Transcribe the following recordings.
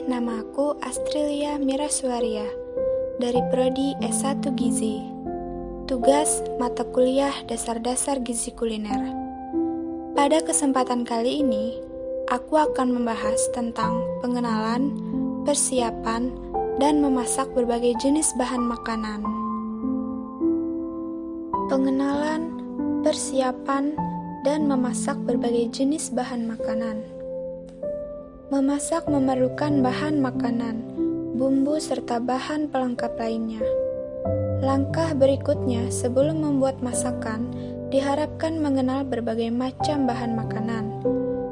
nama aku Astrilia Miraswaria dari Prodi S1 Gizi. Tugas mata kuliah dasar-dasar gizi kuliner. Pada kesempatan kali ini, aku akan membahas tentang pengenalan, persiapan, dan memasak berbagai jenis bahan makanan. Pengenalan, persiapan, dan memasak berbagai jenis bahan makanan. Memasak memerlukan bahan makanan, bumbu, serta bahan pelengkap lainnya. Langkah berikutnya sebelum membuat masakan, diharapkan mengenal berbagai macam bahan makanan,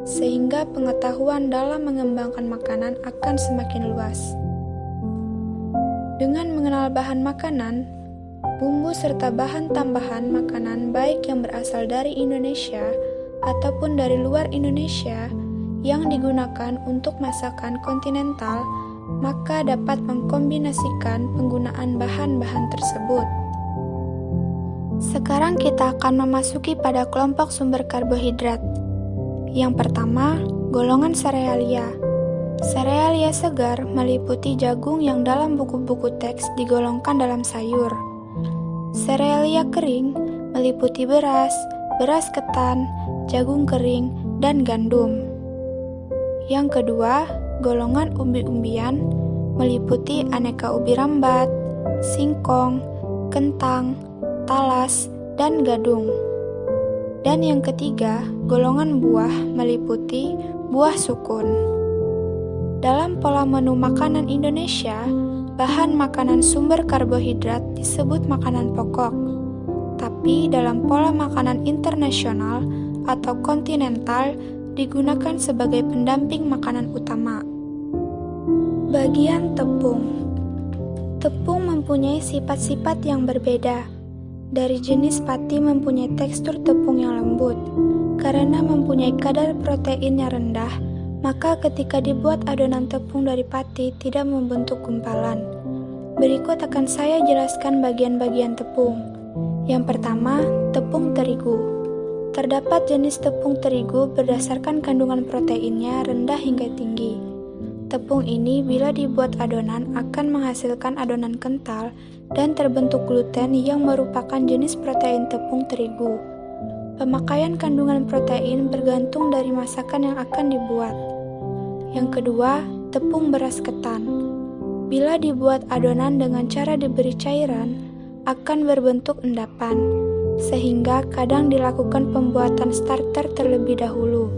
sehingga pengetahuan dalam mengembangkan makanan akan semakin luas. Dengan mengenal bahan makanan, bumbu serta bahan tambahan makanan baik yang berasal dari Indonesia ataupun dari luar Indonesia yang digunakan untuk masakan kontinental, maka dapat mengkombinasikan penggunaan bahan-bahan tersebut. Sekarang kita akan memasuki pada kelompok sumber karbohidrat. Yang pertama, golongan serealia. Serealia segar meliputi jagung yang dalam buku-buku teks digolongkan dalam sayur. Serealia kering meliputi beras, beras ketan, jagung kering, dan gandum. Yang kedua, golongan umbi-umbian meliputi aneka ubi rambat, singkong, kentang, talas, dan gadung. Dan yang ketiga, golongan buah meliputi buah sukun. Dalam pola menu makanan Indonesia, bahan makanan sumber karbohidrat disebut makanan pokok. Tapi dalam pola makanan internasional atau kontinental digunakan sebagai pendamping makanan utama. Bagian tepung. Tepung mempunyai sifat-sifat yang berbeda. Dari jenis pati mempunyai tekstur tepung yang lembut. Karena mempunyai kadar protein yang rendah, maka ketika dibuat adonan tepung dari pati tidak membentuk gumpalan. Berikut akan saya jelaskan bagian-bagian tepung. Yang pertama, tepung terigu. Terdapat jenis tepung terigu berdasarkan kandungan proteinnya rendah hingga tinggi. Tepung ini bila dibuat adonan akan menghasilkan adonan kental dan terbentuk gluten yang merupakan jenis protein tepung terigu. Pemakaian kandungan protein bergantung dari masakan yang akan dibuat. Yang kedua, tepung beras ketan. Bila dibuat adonan dengan cara diberi cairan, akan berbentuk endapan, sehingga kadang dilakukan pembuatan starter terlebih dahulu,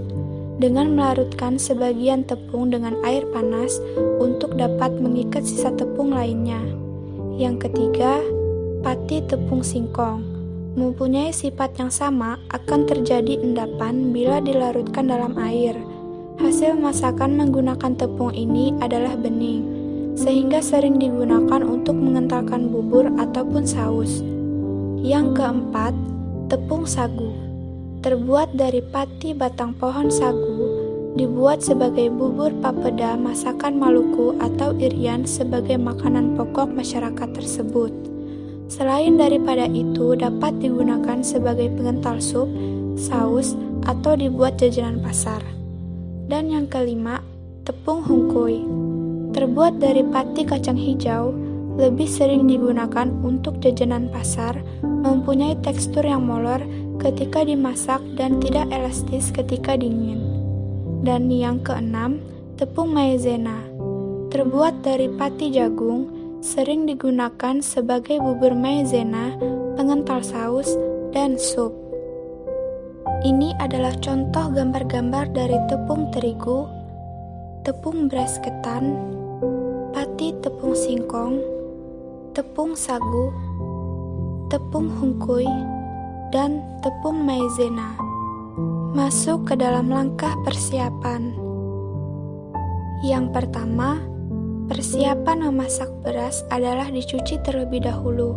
dengan melarutkan sebagian tepung dengan air panas untuk dapat mengikat sisa tepung lainnya. Yang ketiga, pati tepung singkong. Mempunyai sifat yang sama, akan terjadi endapan bila dilarutkan dalam air. Hasil masakan menggunakan tepung ini adalah bening, sehingga sering digunakan untuk mengentalkan bubur ataupun saus. Yang keempat, tepung sagu. Terbuat dari pati batang pohon sagu, dibuat sebagai bubur papeda masakan Maluku atau Irian sebagai makanan pokok masyarakat tersebut. Selain daripada itu, dapat digunakan sebagai pengental sup, saus, atau dibuat jajanan pasar. Dan yang kelima, tepung hungkui. Terbuat dari pati kacang hijau, lebih sering digunakan untuk jajanan pasar, mempunyai tekstur yang molor ketika dimasak dan tidak elastis ketika dingin. Dan yang keenam, tepung maizena. Terbuat dari pati jagung, sering digunakan sebagai bubur maizena, pengental saus, dan sup. Ini adalah contoh gambar-gambar dari tepung terigu, tepung beras ketan, pati tepung singkong, tepung sagu, tepung hungkui, dan tepung maizena. Masuk ke dalam langkah persiapan. Yang pertama, persiapan memasak beras adalah dicuci terlebih dahulu,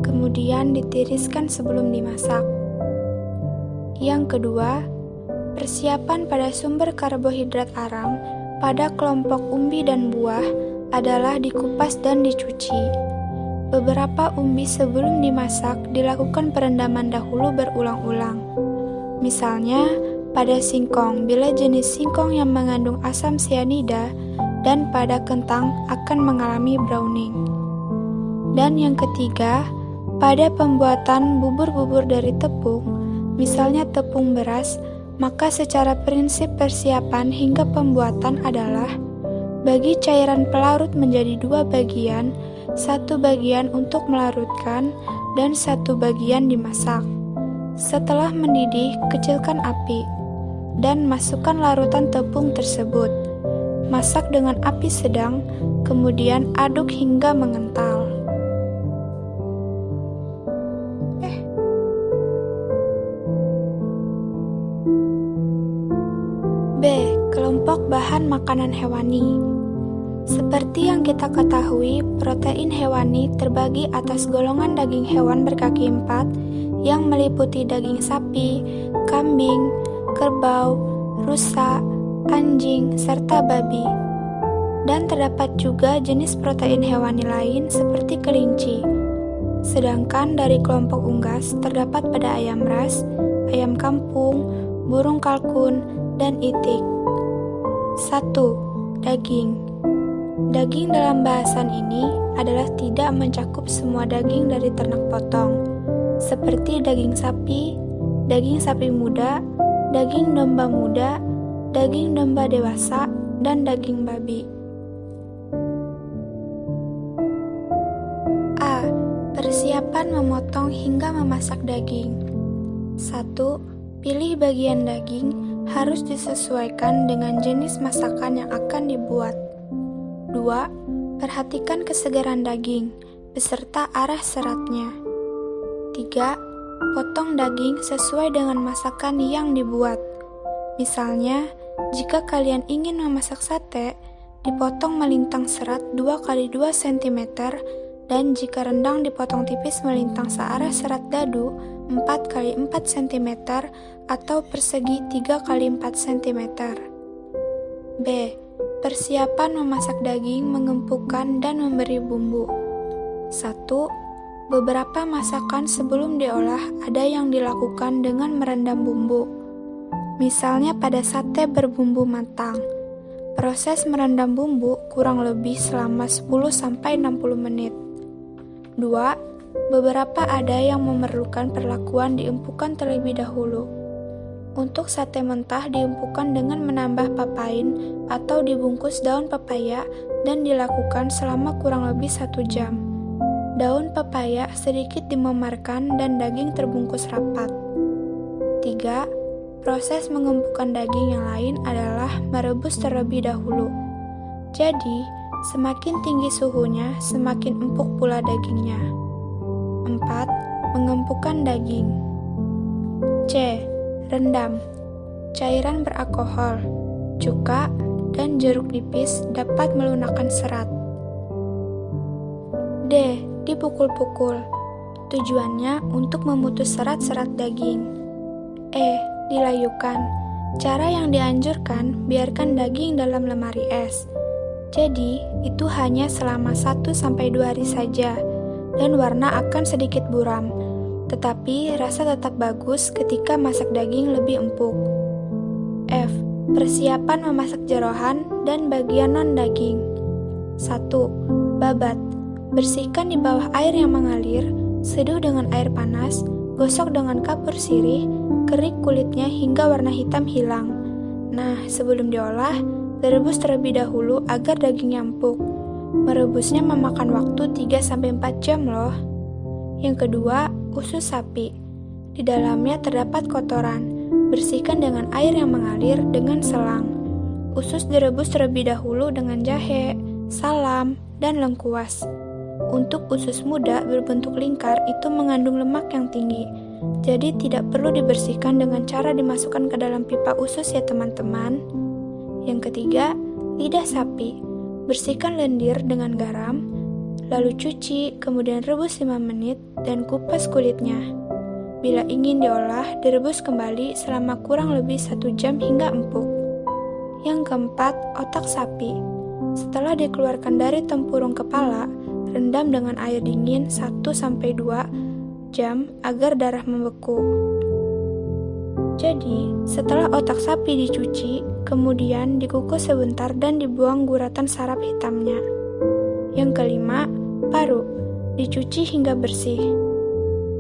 kemudian ditiriskan sebelum dimasak. Yang kedua, persiapan pada sumber karbohidrat arang pada kelompok umbi dan buah adalah dikupas dan dicuci. Beberapa umbi sebelum dimasak dilakukan perendaman dahulu berulang-ulang. Misalnya, pada singkong, bila jenis singkong yang mengandung asam sianida, dan pada kentang akan mengalami browning. Dan yang ketiga, pada pembuatan bubur-bubur dari tepung, misalnya tepung beras, maka secara prinsip persiapan hingga pembuatan adalah bagi cairan pelarut menjadi 2 bagian, 1 bagian untuk melarutkan dan 1 bagian dimasak. Setelah mendidih, kecilkan api dan masukkan larutan tepung tersebut. Masak dengan api sedang, kemudian aduk hingga mengental. B. Kelompok bahan makanan hewani. Seperti yang kita ketahui, protein hewani terbagi atas golongan daging hewan berkaki 4 yang meliputi daging sapi, kambing, kerbau, rusa, anjing, serta babi. Dan terdapat juga jenis protein hewani lain seperti kelinci. Sedangkan dari kelompok unggas terdapat pada ayam ras, ayam kampung, burung kalkun, dan itik. 1. Daging. Daging dalam bahasan ini adalah tidak mencakup semua daging dari ternak potong, seperti daging sapi muda, daging domba muda, daging domba dewasa, dan daging babi. A. Persiapan memotong hingga memasak daging. 1. Pilih bagian daging harus disesuaikan dengan jenis masakan yang akan dibuat. 2. Perhatikan kesegaran daging beserta arah seratnya. 3. Potong daging sesuai dengan masakan yang dibuat. Misalnya, jika kalian ingin memasak sate, dipotong melintang serat 2x2 cm, dan jika rendang dipotong tipis melintang searah serat dadu 4x4 cm atau persegi 3x4 cm. B. Persiapan memasak daging, mengempukkan, dan memberi bumbu. 1. Beberapa masakan sebelum diolah ada yang dilakukan dengan merendam bumbu. Misalnya pada sate berbumbu matang. Proses merendam bumbu kurang lebih selama 10-60 menit. 2. Beberapa ada yang memerlukan perlakuan diempukkan terlebih dahulu. Untuk sate mentah diempukkan dengan menambah papain atau dibungkus daun pepaya dan dilakukan selama kurang lebih 1 jam. Daun pepaya sedikit dimemarkan dan daging terbungkus rapat. 3. Proses mengempukkan daging yang lain adalah merebus terlebih dahulu. Jadi, semakin tinggi suhunya, semakin empuk pula dagingnya. 4. Mengempukkan daging. C. Rendam. Cairan beralkohol, cuka, dan jeruk nipis dapat melunakkan serat. D. Dipukul-pukul. Tujuannya untuk memutus serat-serat daging. E. Dilayukan. Cara yang dianjurkan, biarkan daging dalam lemari es. Jadi, itu hanya selama 1-2 hari saja, dan warna akan sedikit buram. Tetapi rasa tetap bagus ketika masak daging lebih empuk. F. Persiapan memasak jeroan dan bagian non-daging. 1. Babat. Bersihkan di bawah air yang mengalir, seduh dengan air panas, gosok dengan kapur sirih, kerik kulitnya hingga warna hitam hilang. Nah, sebelum diolah, direbus terlebih dahulu agar dagingnya empuk. Merebusnya memakan waktu 3-4 jam loh. Yang kedua, usus sapi. Di dalamnya terdapat kotoran. Bersihkan dengan air yang mengalir dengan selang. Usus direbus terlebih dahulu dengan jahe, salam, dan lengkuas. Untuk usus muda berbentuk lingkar itu mengandung lemak yang tinggi. Jadi tidak perlu dibersihkan dengan cara dimasukkan ke dalam pipa usus ya teman-teman. Yang ketiga, lidah sapi. Bersihkan lendir dengan garam, lalu cuci, kemudian rebus 5 menit, dan kupas kulitnya. Bila ingin diolah, direbus kembali selama kurang lebih 1 jam hingga empuk. Yang keempat, otak sapi. Setelah dikeluarkan dari tempurung kepala, rendam dengan air dingin 1-2 jam agar darah membeku. Jadi, setelah otak sapi dicuci, kemudian dikukus sebentar dan dibuang guratan sarap hitamnya. Yang kelima, paru. Dicuci hingga bersih.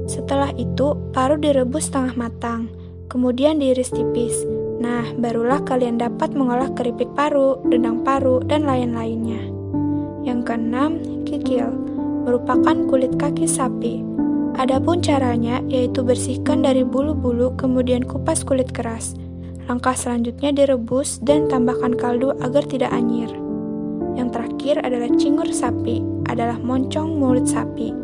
Setelah itu, paru direbus setengah matang, kemudian diiris tipis. Nah, barulah kalian dapat mengolah keripik paru, dendang paru, dan lain-lainnya. Yang keenam, kikil, merupakan kulit kaki sapi. Adapun caranya yaitu bersihkan dari bulu-bulu, kemudian kupas kulit keras. Langkah selanjutnya direbus dan tambahkan kaldu agar tidak anyir. Yang terakhir adalah cingur sapi, adalah moncong mulut sapi.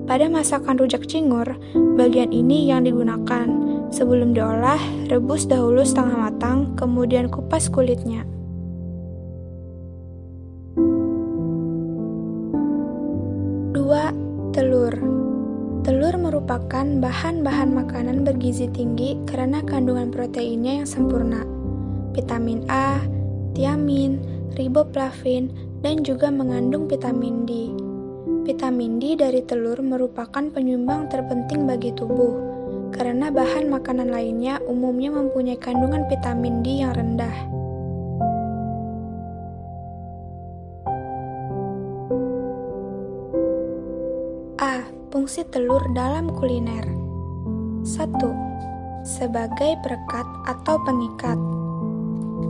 Pada masakan rujak cingur, bagian ini yang digunakan. Sebelum diolah, rebus dahulu setengah matang, kemudian kupas kulitnya. Dua, telur. Telur merupakan bahan-bahan makanan bergizi tinggi karena kandungan proteinnya yang sempurna. Vitamin A, tiamin, riboflavin, dan juga mengandung vitamin D. Vitamin D dari telur merupakan penyumbang terpenting bagi tubuh, karena bahan makanan lainnya umumnya mempunyai kandungan vitamin D yang rendah. A. Fungsi telur dalam kuliner. 1. Sebagai perekat atau pengikat.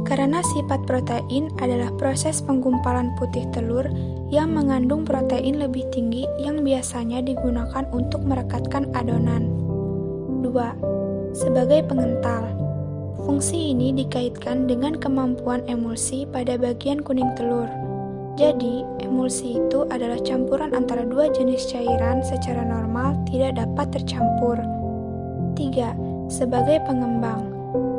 Karena sifat protein adalah proses penggumpalan putih telur yang mengandung protein lebih tinggi yang biasanya digunakan untuk merekatkan adonan. 2. Sebagai pengental. Fungsi ini dikaitkan dengan kemampuan emulsi pada bagian kuning telur. Jadi, emulsi itu adalah campuran antara dua jenis cairan secara normal tidak dapat tercampur. 3. Sebagai pengembang.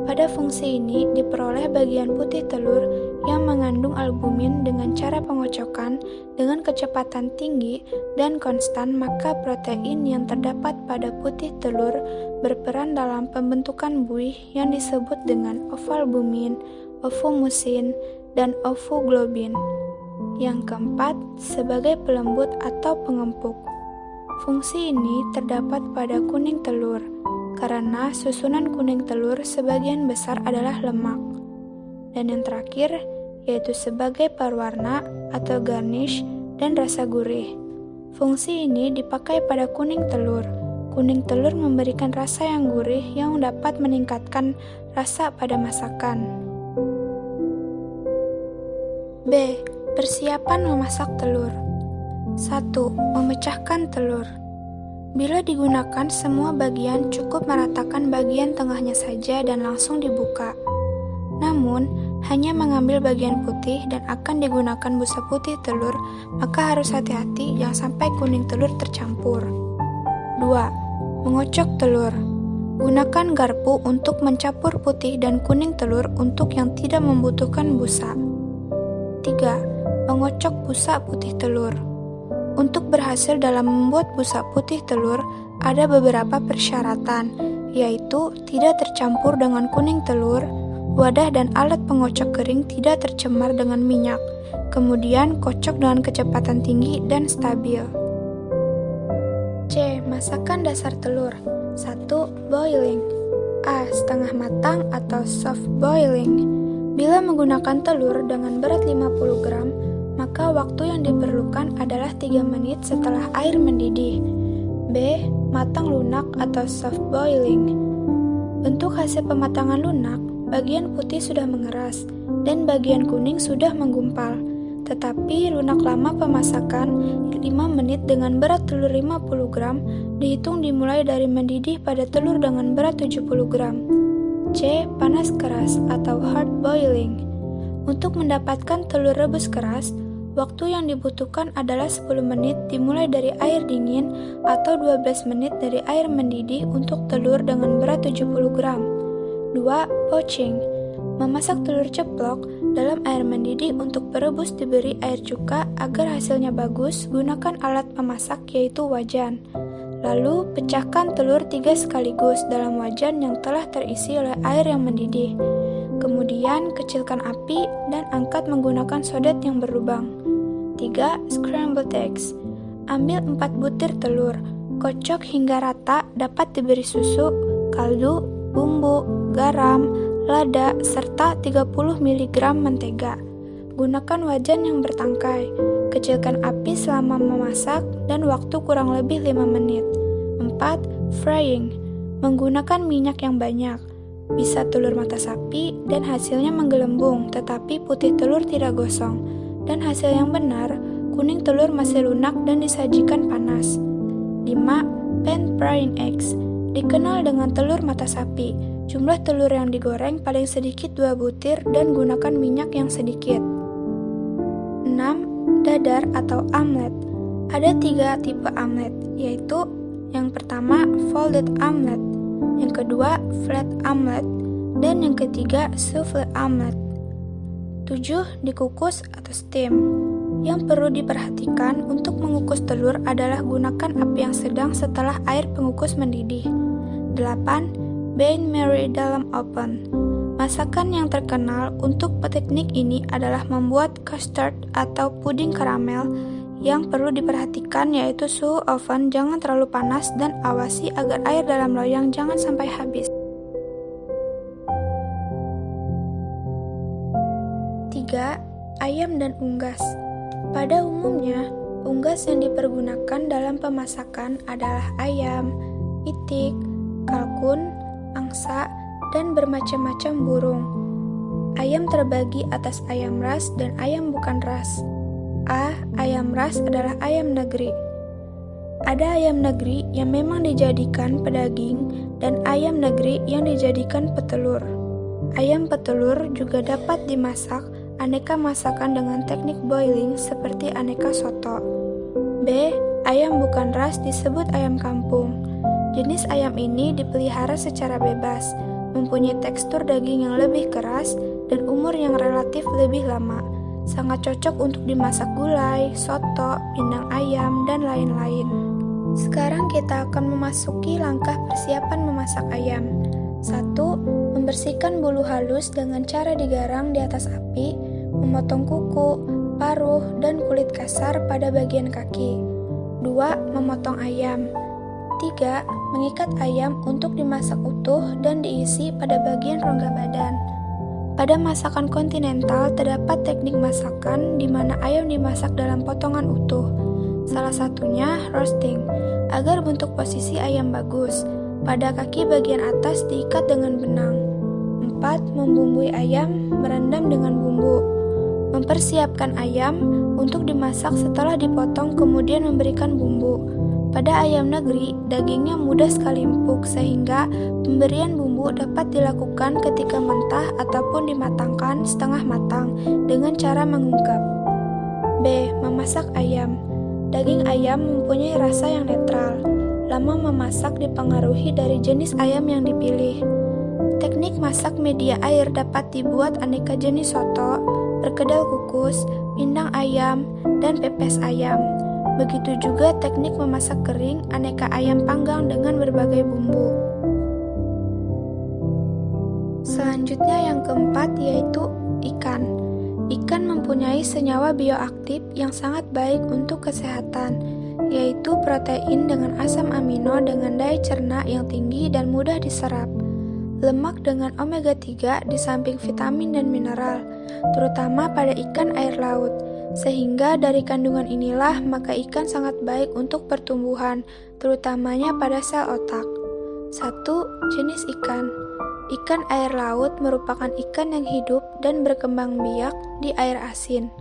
Pada fungsi ini diperoleh bagian putih telur yang mengandung albumin dengan cara pengocokan dengan kecepatan tinggi dan konstan, maka protein yang terdapat pada putih telur berperan dalam pembentukan buih yang disebut dengan ovalbumin, ovomusin, dan ovoglobin. Yang keempat, sebagai pelembut atau pengempuk. Fungsi ini terdapat pada kuning telur, karena susunan kuning telur sebagian besar adalah lemak. Dan yang terakhir, yaitu sebagai perwarna atau garnish dan rasa gurih. Fungsi ini dipakai pada kuning telur. Kuning telur memberikan rasa yang gurih yang dapat meningkatkan rasa pada masakan. B. Persiapan memasak telur. 1. Memecahkan telur. Bila digunakan semua bagian, cukup meratakan bagian tengahnya saja dan langsung dibuka. Namun, hanya mengambil bagian putih dan akan digunakan busa putih telur, maka harus hati-hati jangan sampai kuning telur tercampur. 2. Mengocok telur. Gunakan garpu untuk mencampur putih dan kuning telur untuk yang tidak membutuhkan busa. 3. Mengocok busa putih telur. Untuk berhasil dalam membuat busa putih telur, ada beberapa persyaratan, yaitu tidak tercampur dengan kuning telur, wadah dan alat pengocok kering tidak tercemar dengan minyak, kemudian kocok dengan kecepatan tinggi dan stabil. C. Masakan dasar telur. 1. Boiling. A. Setengah matang atau soft boiling. Bila menggunakan telur dengan berat 50 gram, maka waktu yang diperlukan adalah 3 menit setelah air mendidih. B. Matang lunak atau soft boiling. Untuk hasil pematangan lunak, bagian putih sudah mengeras dan bagian kuning sudah menggumpal. Tetapi lunak lama pemasakan 5 menit dengan berat telur 50 gram dihitung dimulai dari mendidih pada telur dengan berat 70 gram. C. Panas keras atau hard boiling. Untuk mendapatkan telur rebus keras, waktu yang dibutuhkan adalah 10 menit dimulai dari air dingin atau 12 menit dari air mendidih untuk telur dengan berat 70 gram. 2. Poaching. Memasak telur ceplok dalam air mendidih untuk perebus diberi air cuka agar hasilnya bagus, gunakan alat pemasak yaitu wajan. Lalu, pecahkan telur 3 sekaligus dalam wajan yang telah terisi oleh air yang mendidih. Kemudian, kecilkan api dan angkat menggunakan sodet yang berlubang. 3. Scrambled eggs. Ambil 4 butir telur, kocok hingga rata, dapat diberi susu, kaldu, bumbu, garam, lada, serta 30 mg mentega. Gunakan wajan yang bertangkai. Kecilkan api selama memasak dan waktu kurang lebih 5 menit. 4. Frying. Menggunakan minyak yang banyak. Bisa telur mata sapi dan hasilnya menggelembung, tetapi putih telur tidak gosong. Dan hasil yang benar, kuning telur masih lunak dan disajikan panas. 5. Pan frying eggs. Dikenal dengan telur mata sapi. Jumlah telur yang digoreng paling sedikit 2 butir dan gunakan minyak yang sedikit. 6. Dadar atau omelet. Ada 3 tipe omelet, yaitu yang pertama folded omelet, yang kedua flat omelet, dan yang ketiga souffle omelet. 7. Dikukus atau steam. Yang perlu diperhatikan untuk mengukus telur adalah gunakan api yang sedang setelah air pengukus mendidih. 8. Bain-marie dalam oven. Masakan yang terkenal untuk teknik ini adalah membuat custard atau puding karamel. Yang perlu diperhatikan yaitu suhu oven jangan terlalu panas dan awasi agar air dalam loyang jangan sampai habis. 3. Ayam dan unggas. Pada umumnya, unggas yang dipergunakan dalam pemasakan adalah ayam, itik, kalkun, angsa, dan bermacam-macam burung. Ayam terbagi atas ayam ras dan ayam bukan ras. A. Ayam ras adalah ayam negeri. Ada ayam negeri yang memang dijadikan pedaging dan ayam negeri yang dijadikan petelur. Ayam petelur juga dapat dimasak aneka masakan dengan teknik boiling seperti aneka soto. B. Ayam bukan ras disebut ayam kampung. Jenis ayam ini dipelihara secara bebas, mempunyai tekstur daging yang lebih keras dan umur yang relatif lebih lama. Sangat cocok untuk dimasak gulai, soto, pindang ayam, dan lain-lain. Sekarang kita akan memasuki langkah persiapan memasak ayam. 1. Membersihkan bulu halus dengan cara digarang di atas api, memotong kuku, paruh, dan kulit kasar pada bagian kaki. 2. Memotong ayam. 3. Mengikat ayam untuk dimasak utuh dan diisi pada bagian rongga badan. Pada masakan kontinental terdapat teknik masakan di mana ayam dimasak dalam potongan utuh. Salah satunya roasting, agar bentuk posisi ayam bagus. Pada kaki bagian atas diikat dengan benang. 4. Membumbui ayam, merendam dengan bumbu. Mempersiapkan ayam untuk dimasak setelah dipotong kemudian memberikan bumbu. Pada ayam negeri, dagingnya mudah sekali empuk sehingga pemberian bumbu dapat dilakukan ketika mentah ataupun dimatangkan setengah matang dengan cara mengungkap. B. Memasak ayam. Daging ayam mempunyai rasa yang netral. Lama memasak dipengaruhi dari jenis ayam yang dipilih. Teknik masak media air dapat dibuat aneka jenis soto, perkedel kukus, pindang ayam, dan pepes ayam. Begitu juga teknik memasak kering aneka ayam panggang dengan berbagai bumbu. Selanjutnya yang keempat yaitu ikan. Ikan mempunyai senyawa bioaktif yang sangat baik untuk kesehatan, yaitu protein dengan asam amino dengan daya cerna yang tinggi dan mudah diserap. Lemak dengan omega 3 di samping vitamin dan mineral, terutama pada ikan air laut. Sehingga dari kandungan inilah maka ikan sangat baik untuk pertumbuhan, terutamanya pada sel otak. 1. Jenis ikan. Ikan air laut merupakan ikan yang hidup dan berkembang biak di air asin.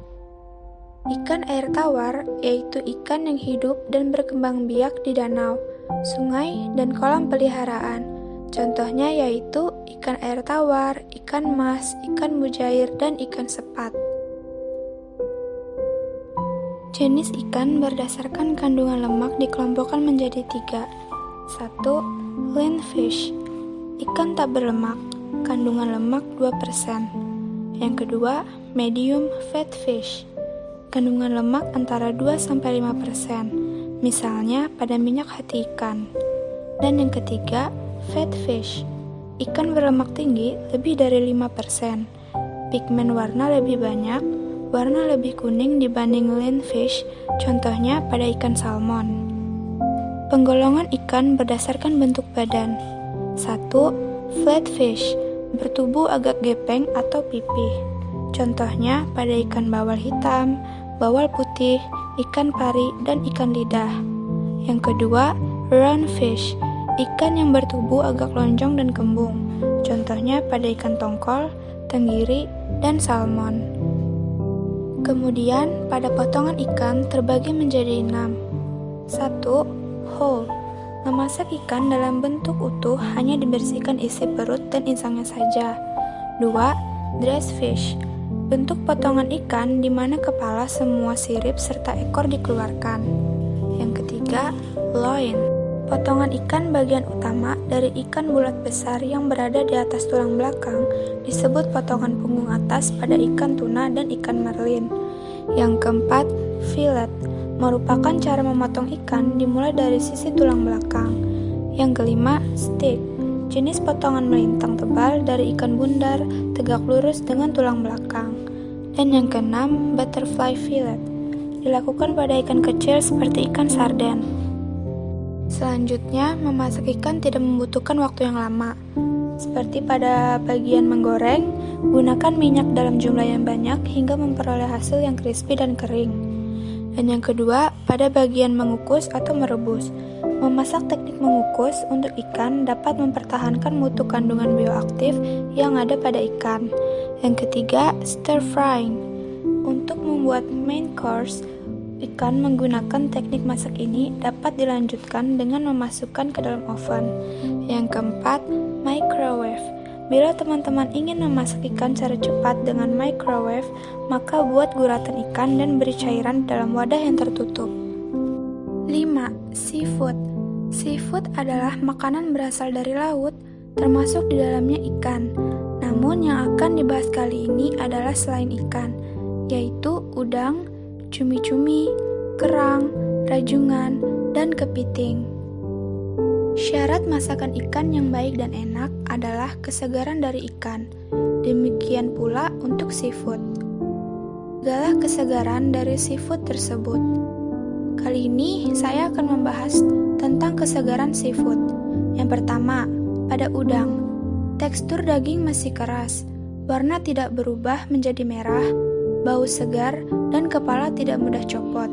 Ikan air tawar yaitu ikan yang hidup dan berkembang biak di danau, sungai, dan kolam peliharaan. Contohnya yaitu ikan air tawar, ikan mas, ikan mujair, dan ikan sepat. Jenis ikan berdasarkan kandungan lemak dikelompokkan menjadi 3. 1. Lean fish. Ikan tak berlemak, kandungan lemak 2%. Yang kedua, medium fat fish. Kandungan lemak antara 2-5%, misalnya pada minyak hati ikan. Dan yang ketiga, fat fish. Ikan berlemak tinggi lebih dari 5%. Pigmen warna lebih banyak, warna lebih kuning dibanding lean fish, contohnya pada ikan salmon. Penggolongan ikan berdasarkan bentuk badan. 1. Flatfish, bertubuh agak gepeng atau pipih. Contohnya pada ikan bawal hitam, bawal putih, ikan pari, dan ikan lidah. Yang kedua, roundfish, ikan yang bertubuh agak lonjong dan kembung. Contohnya pada ikan tongkol, tenggiri, dan salmon. Kemudian, pada potongan ikan terbagi menjadi 6. 1. Whole, memasak ikan dalam bentuk utuh hanya dibersihkan isi perut dan insangnya saja. 2. Dressed fish, bentuk potongan ikan di mana kepala, semua sirip, serta ekor dikeluarkan. Yang ketiga, loin, potongan ikan bagian utama dari ikan bulat besar yang berada di atas tulang belakang disebut potongan punggung atas pada ikan tuna dan ikan marlin. Yang keempat, fillet, merupakan cara memotong ikan dimulai dari sisi tulang belakang. Yang kelima, steak, jenis potongan melintang tebal dari ikan bundar tegak lurus dengan tulang belakang. Dan yang keenam, butterfly fillet, dilakukan pada ikan kecil seperti ikan sarden. Selanjutnya, memasak ikan tidak membutuhkan waktu yang lama. Seperti pada bagian menggoreng, gunakan minyak dalam jumlah yang banyak hingga memperoleh hasil yang crispy dan kering. Dan yang kedua, pada bagian mengukus atau merebus. Memasak teknik mengukus untuk ikan dapat mempertahankan mutu kandungan bioaktif yang ada pada ikan. Yang ketiga, stir frying. Untuk membuat main course, ikan menggunakan teknik masak ini dapat dilanjutkan dengan memasukkan ke dalam oven. Yang keempat, microwave. Bila teman-teman ingin memasak ikan secara cepat dengan microwave, maka buat guratan ikan dan beri cairan dalam wadah yang tertutup. 5. Seafood. Seafood adalah makanan berasal dari laut, termasuk di dalamnya ikan. Namun yang akan dibahas kali ini adalah selain ikan, yaitu udang, cumi-cumi, kerang, rajungan, dan kepiting. Syarat masakan ikan yang baik dan enak adalah kesegaran dari ikan. Demikian pula untuk seafood. Galah kesegaran dari seafood tersebut. Kali ini saya akan membahas tentang kesegaran seafood. Yang pertama, pada udang. Tekstur daging masih keras, warna tidak berubah menjadi merah, bau segar, dan kepala tidak mudah copot.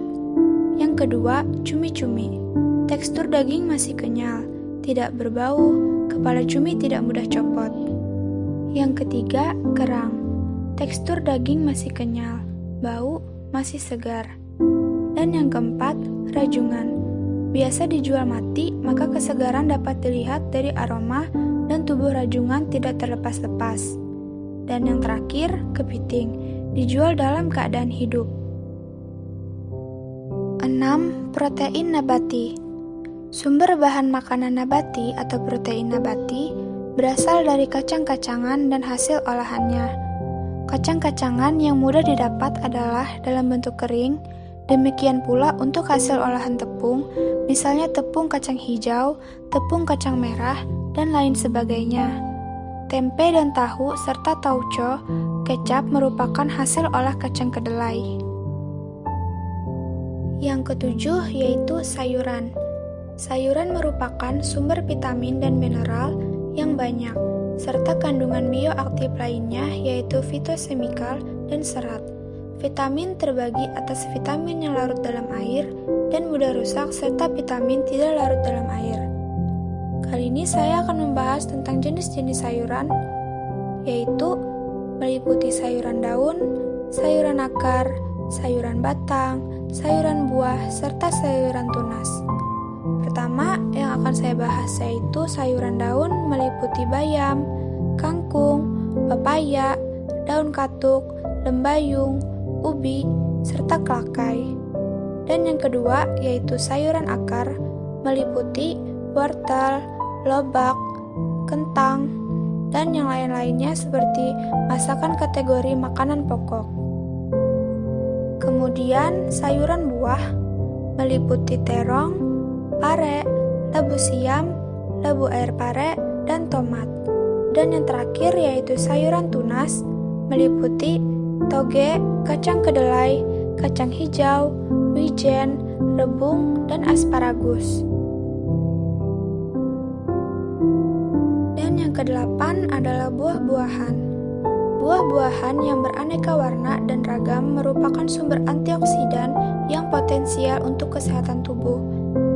Yang kedua, cumi-cumi. Tekstur daging masih kenyal, tidak berbau, kepala cumi tidak mudah copot. Yang ketiga, kerang. Tekstur daging masih kenyal, bau masih segar. Dan yang keempat, rajungan. Biasa dijual mati, maka kesegaran dapat dilihat dari aroma dan tubuh rajungan tidak terlepas-lepas. Dan yang terakhir, kepiting. Dijual dalam keadaan hidup. 6. Protein nabati. Sumber bahan makanan nabati atau protein nabati berasal dari kacang-kacangan dan hasil olahannya. Kacang-kacangan yang mudah didapat adalah dalam bentuk kering, demikian pula untuk hasil olahan tepung, misalnya tepung kacang hijau, tepung kacang merah, dan lain sebagainya. Tempe dan tahu serta tauco, kecap merupakan hasil olah kacang kedelai. Yang ketujuh yaitu sayuran. Sayuran merupakan sumber vitamin dan mineral yang banyak, serta kandungan bioaktif lainnya yaitu fitosemikal dan serat. Vitamin terbagi atas vitamin yang larut dalam air dan mudah rusak serta vitamin tidak larut dalam air. Kali ini saya akan membahas tentang jenis-jenis sayuran, yaitu meliputi sayuran daun, sayuran akar, sayuran batang, sayuran buah, serta sayuran tunas. Pertama yang akan saya bahas yaitu sayuran daun meliputi bayam, kangkung, pepaya, daun katuk, lembayung, ubi, serta kelakai. Dan yang kedua yaitu sayuran akar meliputi wortel, lobak, kentang, dan yang lain-lainnya seperti masakan kategori makanan pokok. Kemudian sayuran buah meliputi terong, pare, labu siam, labu air pare, dan tomat. Dan yang terakhir yaitu sayuran tunas meliputi toge, kacang kedelai, kacang hijau, wijen, rebung, dan asparagus. Dan yang kedelapan adalah buah-buahan. Buah-buahan yang beraneka warna dan ragam merupakan sumber antioksidan yang potensial untuk kesehatan tubuh.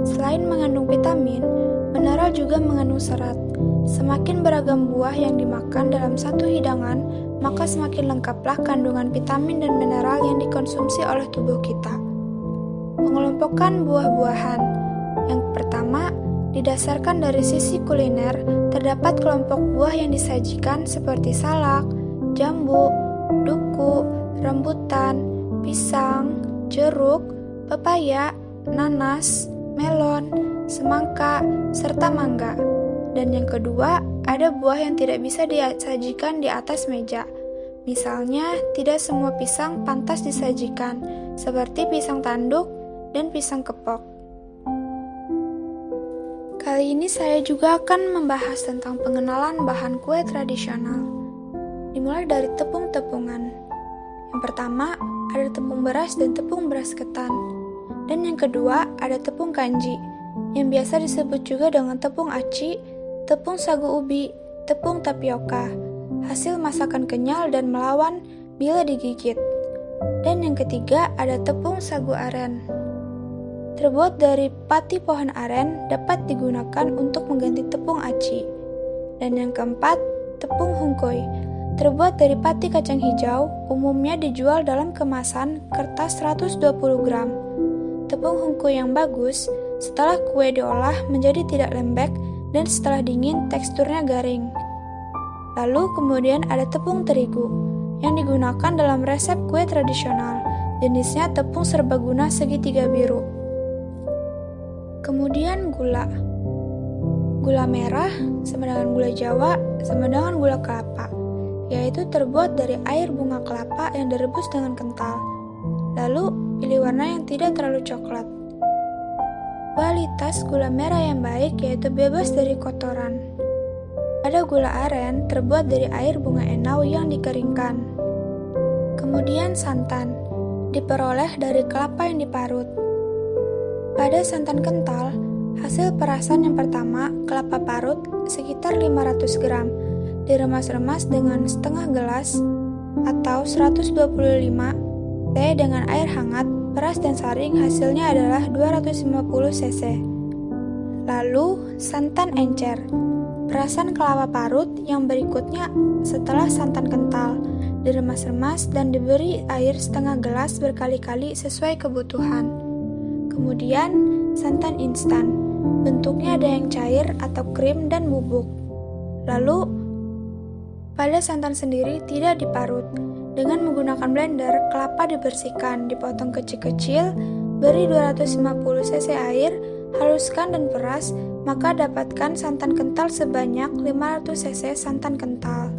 Selain mengandung vitamin, mineral juga mengandung serat. Semakin beragam buah yang dimakan dalam satu hidangan, maka semakin lengkaplah kandungan vitamin dan mineral yang dikonsumsi oleh tubuh kita. Pengelompokan buah-buahan. Yang pertama, didasarkan dari sisi kuliner, terdapat kelompok buah yang disajikan seperti salak, jambu, duku, rambutan, pisang, jeruk, pepaya, nanas, melon, semangka, serta mangga. Dan yang kedua, ada buah yang tidak bisa disajikan di atas meja. Misalnya, tidak semua pisang pantas disajikan, seperti pisang tanduk dan pisang kepok. Kali ini saya juga akan membahas tentang pengenalan bahan kue tradisional. Dimulai dari tepung-tepungan. Yang pertama, ada tepung beras dan tepung beras ketan. Dan yang kedua, ada tepung kanji, yang biasa disebut juga dengan tepung aci, tepung sagu ubi, tepung tapioka, hasil masakan kenyal dan melawan bila digigit. Dan yang ketiga, ada tepung sagu aren. Terbuat dari pati pohon aren, dapat digunakan untuk mengganti tepung aci. Dan yang keempat, tepung hungkoi. Terbuat dari pati kacang hijau, umumnya dijual dalam kemasan kertas 120 gram. Tepung hungkoi yang bagus, setelah kue diolah menjadi tidak lembek dan setelah dingin teksturnya garing. Lalu kemudian ada tepung terigu, yang digunakan dalam resep kue tradisional, jenisnya tepung serbaguna segitiga biru. Kemudian gula. Gula merah sama dengan gula Jawa sama dengan gula kelapa, yaitu terbuat dari air bunga kelapa yang direbus dengan kental. Lalu, pilih warna yang tidak terlalu coklat. Kualitas gula merah yang baik yaitu bebas dari kotoran. Ada gula aren terbuat dari air bunga enau yang dikeringkan. Kemudian santan, diperoleh dari kelapa yang diparut. Pada santan kental, hasil perasan yang pertama, kelapa parut sekitar 500 gram, diremas-remas dengan setengah gelas atau 125 teh dengan air hangat, peras dan saring hasilnya adalah 250 cc. Lalu, santan encer, perasan kelapa parut yang berikutnya setelah santan kental, diremas-remas dan diberi air setengah gelas berkali-kali sesuai kebutuhan. Kemudian, santan instan, bentuknya ada yang cair atau krim dan bubuk. Lalu, pada santan sendiri tidak diparut. Dengan menggunakan blender, kelapa dibersihkan, dipotong kecil-kecil, beri 250 cc air, haluskan dan peras, maka dapatkan santan kental sebanyak 500 cc santan kental.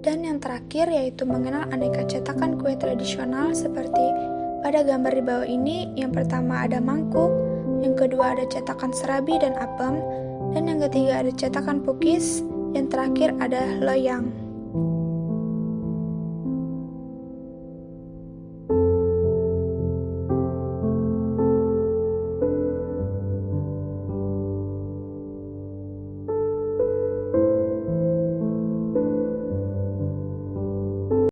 Dan yang terakhir yaitu mengenal aneka cetakan kue tradisional seperti pada gambar di bawah ini, yang pertama ada mangkuk, yang kedua ada cetakan serabi dan apem, dan yang ketiga ada cetakan pukis, yang terakhir ada loyang.